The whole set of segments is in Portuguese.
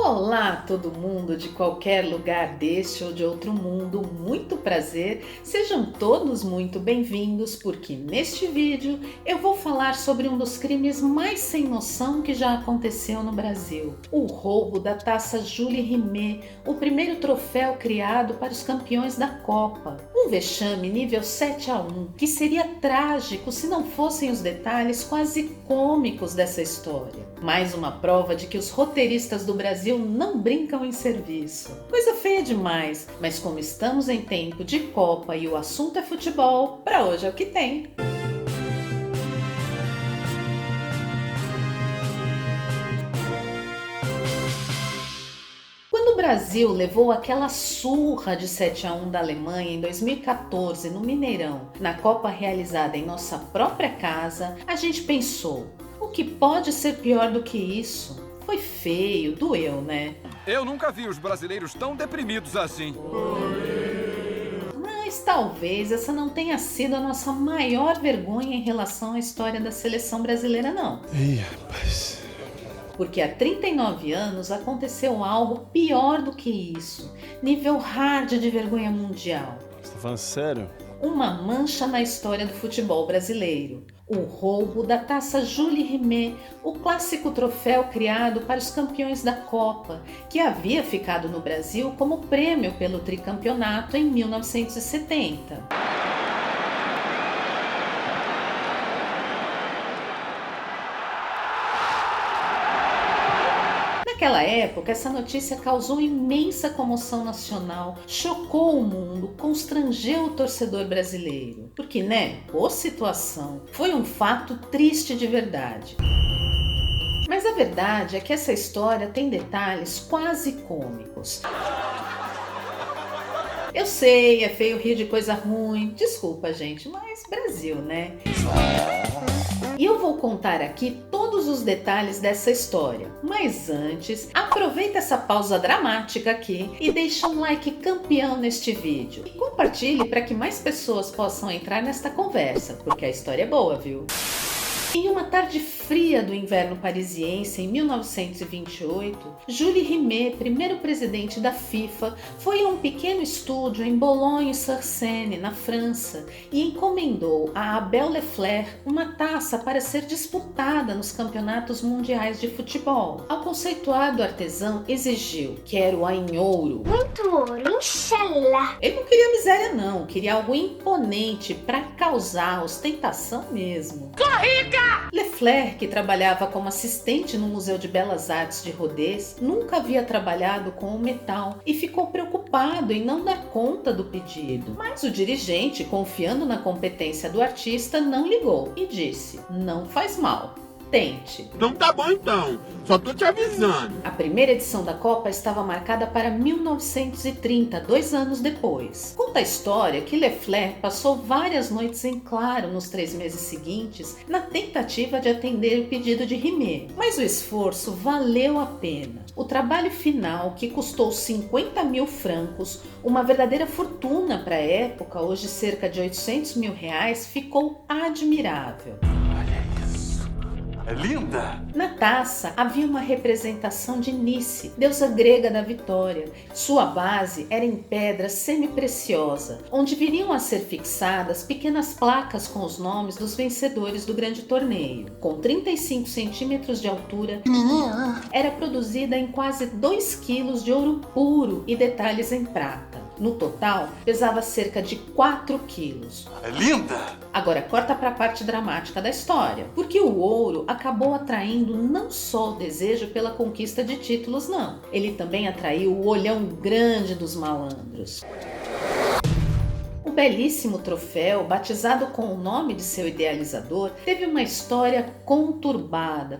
Olá, todo mundo de qualquer lugar deste ou de outro mundo, muito prazer, sejam todos muito bem-vindos, porque neste vídeo eu vou falar sobre um dos crimes mais sem noção que já aconteceu no Brasil, o roubo da taça Jules Rimet, o primeiro troféu criado para os campeões da Copa. Um vexame nível 7-1, que seria trágico se não fossem os detalhes quase cômicos dessa história. Mais uma prova de que os roteiristas do Brasil não brincam em serviço. Coisa feia demais, mas como estamos em tempo de Copa e o assunto é futebol, para hoje é o que tem. Quando o Brasil levou aquela surra de 7-1 da Alemanha em 2014 no Mineirão, na Copa realizada em nossa própria casa, a gente pensou, o que pode ser pior do que isso? Foi feio, doeu, né? Eu nunca vi os brasileiros tão deprimidos assim. Mas talvez essa não tenha sido a nossa maior vergonha em relação à história da seleção brasileira, não. Ih, rapaz. Porque há 39 anos aconteceu algo pior do que isso. Nível hard de vergonha mundial. Você tá falando sério? Uma mancha na história do futebol brasileiro. O roubo da taça Jules Rimet, o clássico troféu criado para os campeões da Copa, que havia ficado no Brasil como prêmio pelo tricampeonato em 1970. Naquela época, essa notícia causou imensa comoção nacional, chocou o mundo, constrangeu o torcedor brasileiro. Porque, ô situação, foi um fato triste de verdade. Mas a verdade é que essa história tem detalhes quase cômicos. Eu sei, é feio rir de coisa ruim, desculpa gente, mas Brasil, né? E eu vou contar aqui todos os detalhes dessa história. Mas antes, aproveita essa pausa dramática aqui e deixa um like campeão neste vídeo. E compartilhe para que mais pessoas possam entrar nesta conversa, porque a história é boa, viu? Em uma tarde fria do inverno parisiense em 1928, Jules Rimet, primeiro presidente da FIFA, foi a um pequeno estúdio em Boulogne-sur-Seine, na França, e encomendou a Abel Leclerc uma taça para ser disputada nos campeonatos mundiais de futebol. Ao conceituado artesão exigiu: quero-a em ouro. Muito ouro, inshallah. Ele não queria miséria não, queria algo imponente para causar ostentação mesmo. Leclerc, que trabalhava como assistente no Museu de Belas Artes de Rodez, nunca havia trabalhado com o metal e ficou preocupado em não dar conta do pedido. Mas o dirigente, confiando na competência do artista, não ligou e disse: não faz mal. Tente. Então tá bom então, só tô te avisando. A primeira edição da Copa estava marcada para 1930, 2 anos depois. Conta a história que Leclerc passou várias noites em claro nos 3 meses seguintes na tentativa de atender o pedido de Rimet. Mas o esforço valeu a pena. O trabalho final, que custou 50 mil francos, uma verdadeira fortuna para a época, hoje cerca de 800 mil reais, ficou admirável. É linda! Na taça havia uma representação de Nice, deusa grega da vitória. Sua base era em pedra semi-preciosa, onde viriam a ser fixadas pequenas placas com os nomes dos vencedores do grande torneio. Com 35 centímetros de altura, era produzida em quase 2 quilos de ouro puro e detalhes em prata. No total, pesava cerca de 4 quilos. É linda! Agora corta para a parte dramática da história, porque o ouro acabou atraindo não só o desejo pela conquista de títulos, não. Ele também atraiu o olhão grande dos malandros. O belíssimo troféu, batizado com o nome de seu idealizador, teve uma história conturbada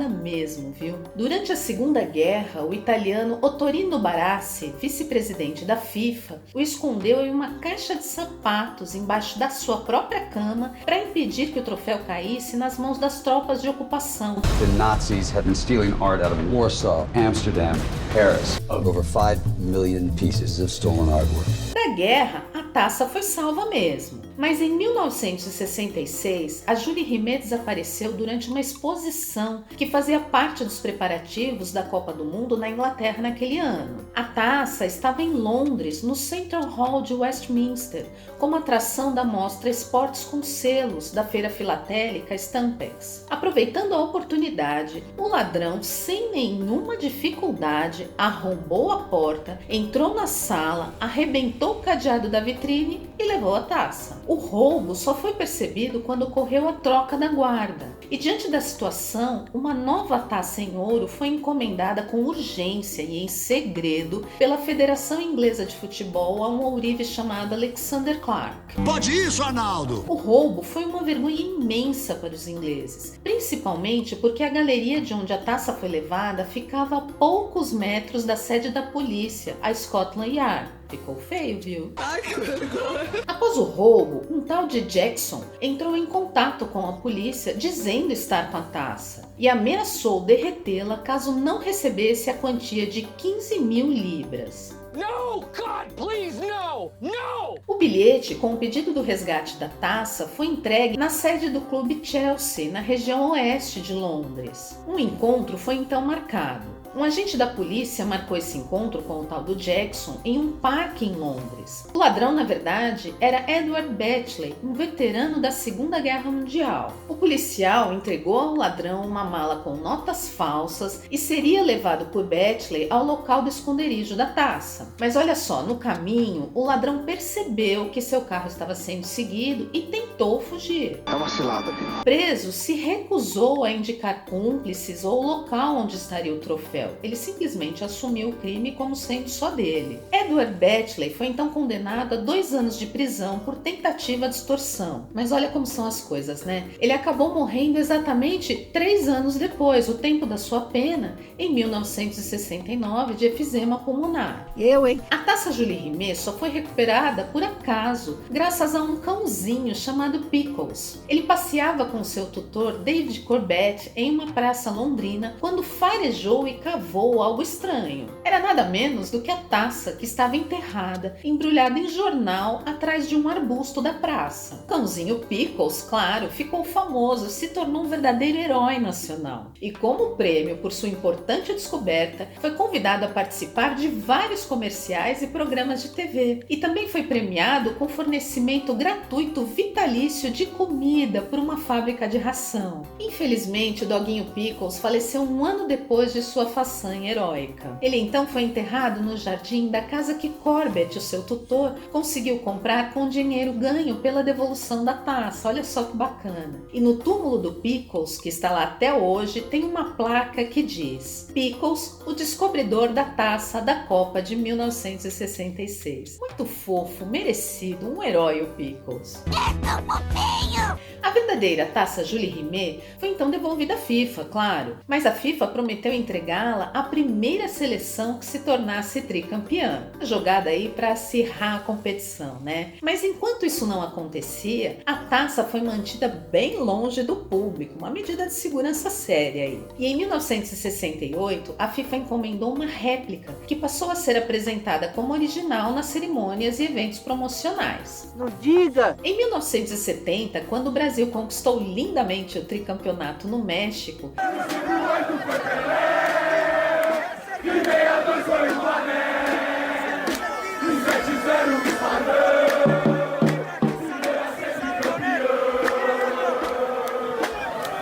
mesmo, viu? Durante a Segunda Guerra, o italiano Ottorino Barassi, vice-presidente da FIFA, o escondeu em uma caixa de sapatos embaixo da sua própria cama para impedir que o troféu caísse nas mãos das tropas de ocupação. The Nazis had been stealing art out of Warsaw, Amsterdam, Paris, over 5 million pieces of stolen artwork. Da guerra, a taça foi salva mesmo. Mas em 1966, a Julie Rimet desapareceu durante uma exposição que fazia parte dos preparativos da Copa do Mundo na Inglaterra naquele ano. A taça estava em Londres, no Central Hall de Westminster, como atração da mostra Esportes com Selos da feira filatélica Stampex. Aproveitando a oportunidade, o ladrão, sem nenhuma dificuldade, arrombou a porta, entrou na sala, arrebentou o cadeado da vitrine e levou a taça. O roubo só foi percebido quando ocorreu a troca da guarda. E diante da situação, uma nova taça em ouro foi encomendada com urgência e em segredo pela Federação Inglesa de Futebol a um ourive chamado Alexander Clark. Pode isso, Arnaldo! O roubo foi uma vergonha imensa para os ingleses, principalmente porque a galeria de onde a taça foi levada ficava a poucos metros da sede da polícia, a Scotland Yard. Ficou feio, viu? Ai, que vergonha! Após o roubo, um tal de Jackson entrou em contato com a polícia dizendo estar com a taça e ameaçou derretê-la caso não recebesse a quantia de 15.000 libras. No, God, please, no! No! O bilhete com o pedido do resgate da taça foi entregue na sede do clube Chelsea, na região oeste de Londres. Um encontro foi então marcado. Um agente da polícia marcou esse encontro com o tal do Jackson em um parque em Londres. O ladrão, na verdade, era Edward Batchley, um veterano da Segunda Guerra Mundial. O policial entregou ao ladrão uma mala com notas falsas e seria levado por Batchley ao local do esconderijo da taça. Mas olha só, no caminho, o ladrão percebeu que seu carro estava sendo seguido e tentou fugir. É uma cilada, Bino. Preso, se recusou a indicar cúmplices ou o local onde estaria o troféu. Ele simplesmente assumiu o crime como sendo só dele. Edward Batchley foi então condenado a 2 anos de prisão por tentativa de extorsão. Mas olha como são as coisas, né? Ele acabou morrendo exatamente 3 anos depois, o tempo da sua pena, em 1969, de efizema pulmonar. A taça Julie Rimet só foi recuperada por acaso, graças a um cãozinho chamado Pickles. Ele passeava com seu tutor David Corbett em uma praça londrina quando farejou e cavou algo estranho. Era nada menos do que a taça que estava enterrada, embrulhada em jornal atrás de um arbusto da praça. O cãozinho Pickles, claro, ficou famoso, se tornou um verdadeiro herói nacional. E como prêmio por sua importante descoberta, foi convidado a participar de vários comerciais e programas de TV. E também foi premiado com fornecimento gratuito vitalício de comida por uma fábrica de ração. Infelizmente, o doguinho Pickles faleceu 1 ano depois de sua façanha heróica. Ele então foi enterrado no jardim da casa que Corbett, o seu tutor, conseguiu comprar com o dinheiro ganho pela devolução da taça. Olha só que bacana. E no túmulo do Pickles, que está lá até hoje, tem uma placa que diz: Pickles, o descobridor da taça da Copa de 1966. Muito fofo, merecido, um herói o Pickles. A verdadeira taça Julie Rimet foi então devolvida à FIFA, claro, mas a FIFA prometeu entregá-la à primeira seleção que se tornasse tricampeã. Jogada aí para acirrar a competição, né? Mas enquanto isso não acontecia, a taça foi mantida bem longe do público, uma medida de segurança séria aí. E em 1968, a FIFA encomendou uma réplica que passou a ser apresentada como original nas cerimônias e eventos promocionais. Não diga! Em 1970, quando o Brasil conquistou lindamente o tricampeonato no México,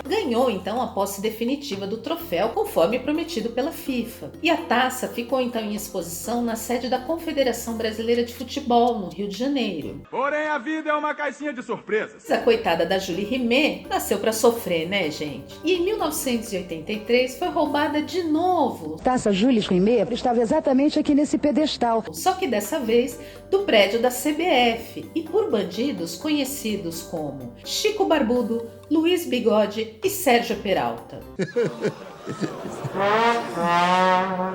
ganhou então a posse definitiva do troféu, conforme prometido pela FIFA. E a taça ficou então em exposição na sede da Confederação Brasileira de Futebol, no Rio de Janeiro. Porém, a vida é uma caixinha de surpresas. A coitada da Julie Rimet nasceu pra sofrer, né, gente? E em 1983 foi roubada de novo. Taça Julie Rimet estava exatamente aqui nesse pedestal. Só que dessa vez do prédio da CBF e por bandidos conhecidos como Chico Barbudo, Luiz Bigode e Sérgio Peralta.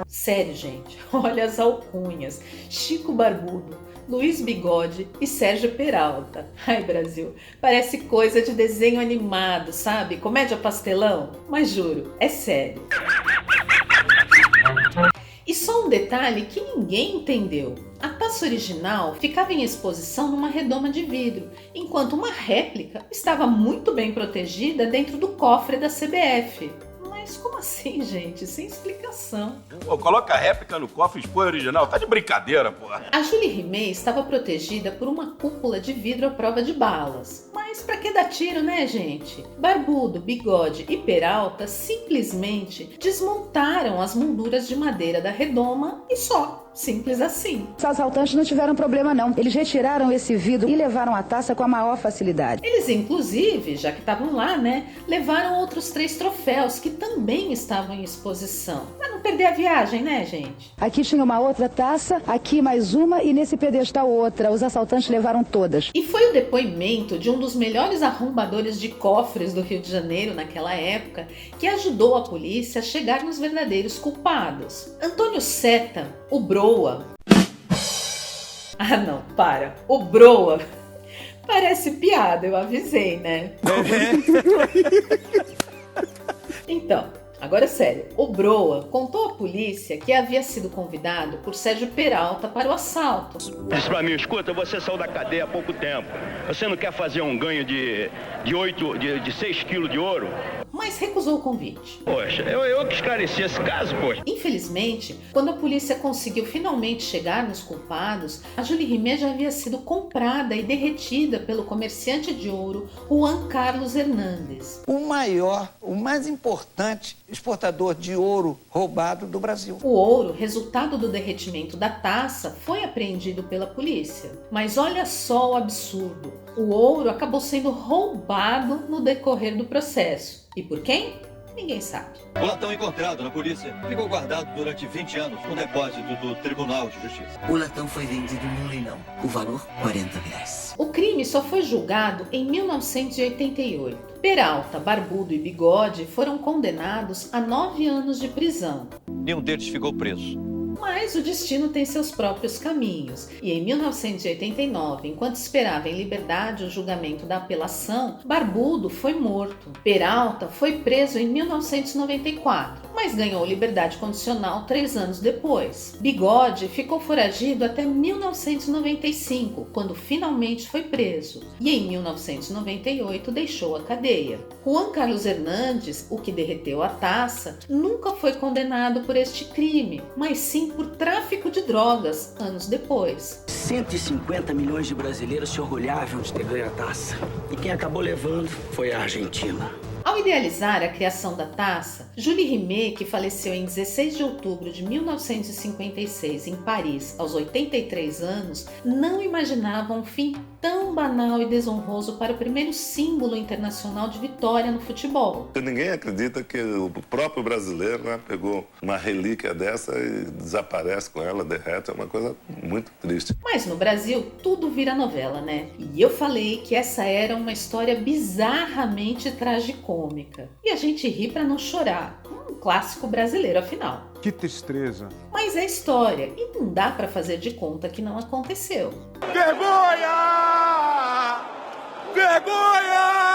Sério, gente, olha as alcunhas. Chico Barbudo, Luiz Bigode e Sérgio Peralta. Ai, Brasil, parece coisa de desenho animado, sabe? Comédia pastelão? Mas juro, é sério. E só um detalhe que ninguém entendeu. A taça original ficava em exposição numa redoma de vidro, enquanto uma réplica estava muito bem protegida dentro do cofre da CBF. Mas como assim, gente? Sem explicação. Pô, coloca a réplica no cofre e expõe a original. Tá de brincadeira, porra. A Julie Rimet estava protegida por uma cúpula de vidro à prova de balas. Mas pra que dar tiro, né, gente? Barbudo, Bigode e Peralta simplesmente desmontaram as molduras de madeira da redoma e só. Simples assim. Os assaltantes não tiveram problema não. Eles retiraram esse vidro e levaram a taça com a maior facilidade. Eles, inclusive, já que estavam lá, né, levaram outros 3 troféus que também estavam em exposição. Pra não perder a viagem, né, gente? Aqui tinha uma outra taça, aqui mais uma e nesse pedestal outra. Os assaltantes levaram todas. E foi o depoimento de um dos melhores arrombadores de cofres do Rio de Janeiro naquela época que ajudou a polícia a chegar nos verdadeiros culpados. Antônio Seta, o Broa. Ah, não, para. O Broa. Parece piada, eu avisei, né? Então, agora é sério. O Broa contou à polícia que havia sido convidado por Sérgio Peralta para o assalto. Disse pra mim, escuta, você saiu da cadeia há pouco tempo. Você não quer fazer um ganho de 6 quilos de ouro? Mas recusou o convite. Poxa, eu que esclareci esse caso, poxa. Infelizmente, quando a polícia conseguiu finalmente chegar nos culpados, a Julie Rimet já havia sido comprada e derretida pelo comerciante de ouro Juan Carlos Hernández. O maior, o mais importante exportador de ouro roubado do Brasil. O ouro, resultado do derretimento da taça, foi apreendido pela polícia. Mas olha só o absurdo. O ouro acabou sendo roubado no decorrer do processo. E por quem? Ninguém sabe. O latão encontrado na polícia ficou guardado durante 20 anos no depósito do Tribunal de Justiça. O latão foi vendido num leilão. O valor, R$40. O crime só foi julgado em 1988. Peralta, Barbudo e Bigode foram condenados a 9 anos de prisão. Nenhum deles ficou preso. Mas o destino tem seus próprios caminhos, e em 1989, enquanto esperava em liberdade o julgamento da apelação, Barbudo foi morto. Peralta foi preso em 1994, mas ganhou liberdade condicional 3 anos depois. Bigode ficou foragido até 1995, quando finalmente foi preso, e em 1998 deixou a cadeia. Juan Carlos Hernández, o que derreteu a taça, nunca foi condenado por este crime, mas sim por tráfico de drogas, anos depois. 150 milhões de brasileiros se orgulhavam de ter ganho a taça. E quem acabou levando foi a Argentina. Ao idealizar a criação da taça, Julie Rimet, que faleceu em 16 de outubro de 1956 em Paris, aos 83 anos, não imaginava um fim tão banal e desonroso para o primeiro símbolo internacional de vitória no futebol. Ninguém acredita que o próprio brasileiro, né, pegou uma relíquia dessa e desaparece com ela, derrete, é uma coisa muito triste. Mas no Brasil, tudo vira novela, né? E eu falei que essa era uma história bizarramente tragicômica. E a gente ri pra não chorar. Um clássico brasileiro, afinal. Que tristeza. Mas é história e não dá pra fazer de conta que não aconteceu. Vergonha! Vergonha!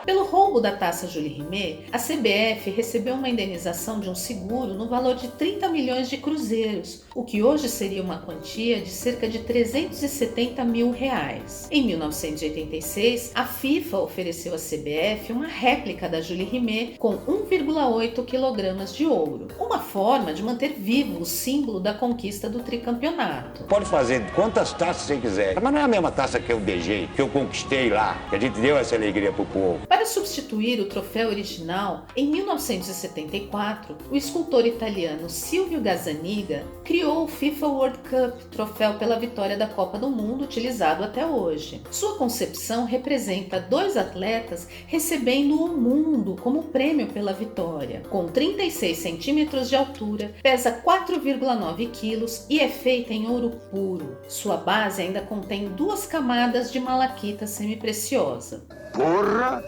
Pelo roubo da taça Julie Rimet, a CBF recebeu uma indenização de um seguro no valor de 30 milhões de cruzeiros, o que hoje seria uma quantia de cerca de 370 mil reais. Em 1986, a FIFA ofereceu à CBF uma réplica da Julie Rimet com 1,8 kg de ouro, uma forma de manter vivo o símbolo da conquista do tricampeonato. Pode fazer quantas taças você quiser, mas não é a mesma taça que eu beijei, que eu conquistei lá, que a gente deu essa alegria pro povo. Para substituir o troféu original, em 1974, o escultor italiano Silvio Gazzaniga criou o FIFA World Cup, troféu pela vitória da Copa do Mundo utilizado até hoje. Sua concepção representa 2 atletas recebendo o mundo como prêmio pela vitória. Com 36 centímetros de altura, pesa 4,9 quilos e é feita em ouro puro. Sua base ainda contém 2 camadas de malaquita semipreciosa. Porra!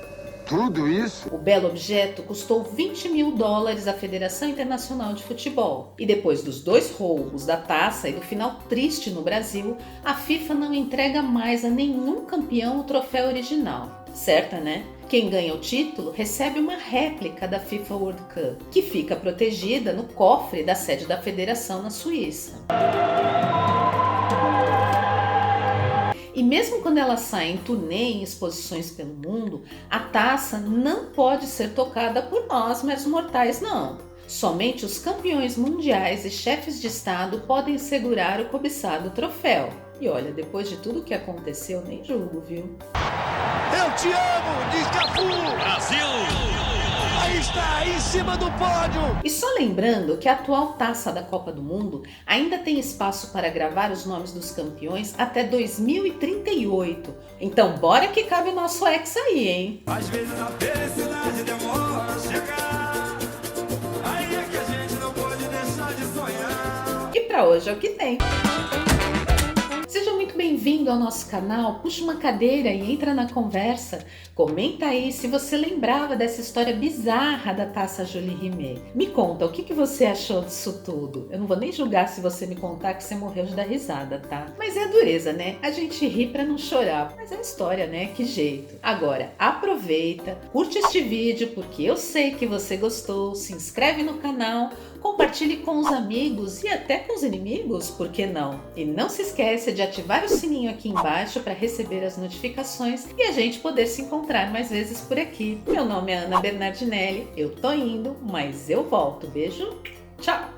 Tudo isso? O belo objeto custou $20 mil à Federação Internacional de Futebol. E depois dos 2 roubos da taça e do final triste no Brasil, a FIFA não entrega mais a nenhum campeão o troféu original. Certa, né? Quem ganha o título recebe uma réplica da FIFA World Cup, que fica protegida no cofre da sede da federação na Suíça. E mesmo quando ela sai em turnê em exposições pelo mundo, a taça não pode ser tocada por nós meros mortais, não. Somente os campeões mundiais e chefes de estado podem segurar o cobiçado troféu. E olha, depois de tudo que aconteceu, nem julgo, viu? Eu te amo, diz Cafu! Brasil! Aí está, em cima do pódio! E só lembrando que a atual taça da Copa do Mundo ainda tem espaço para gravar os nomes dos campeões até 2038. Então bora que cabe o nosso ex aí, hein? Às vezes a felicidade demora a chegar. Aí é que a gente não pode deixar de sonhar. E pra hoje é o que tem. Seja muito bem-vindo ao nosso canal, puxa uma cadeira e entra na conversa. Comenta aí se você lembrava dessa história bizarra da taça Julie Rimet. Me conta, o que você achou disso tudo? Eu não vou nem julgar se você me contar que você morreu de dar risada, tá? Mas é a dureza, né? A gente ri pra não chorar, mas é a história, né? Que jeito. Agora, aproveita, curte este vídeo porque eu sei que você gostou, se inscreve no canal, compartilhe com os amigos e até com os inimigos, por que não? E não se esqueça de ativar o sininho aqui embaixo para receber as notificações e a gente poder se encontrar mais vezes por aqui. Meu nome é Ana Bernardinelli, eu tô indo, mas eu volto. Beijo, tchau!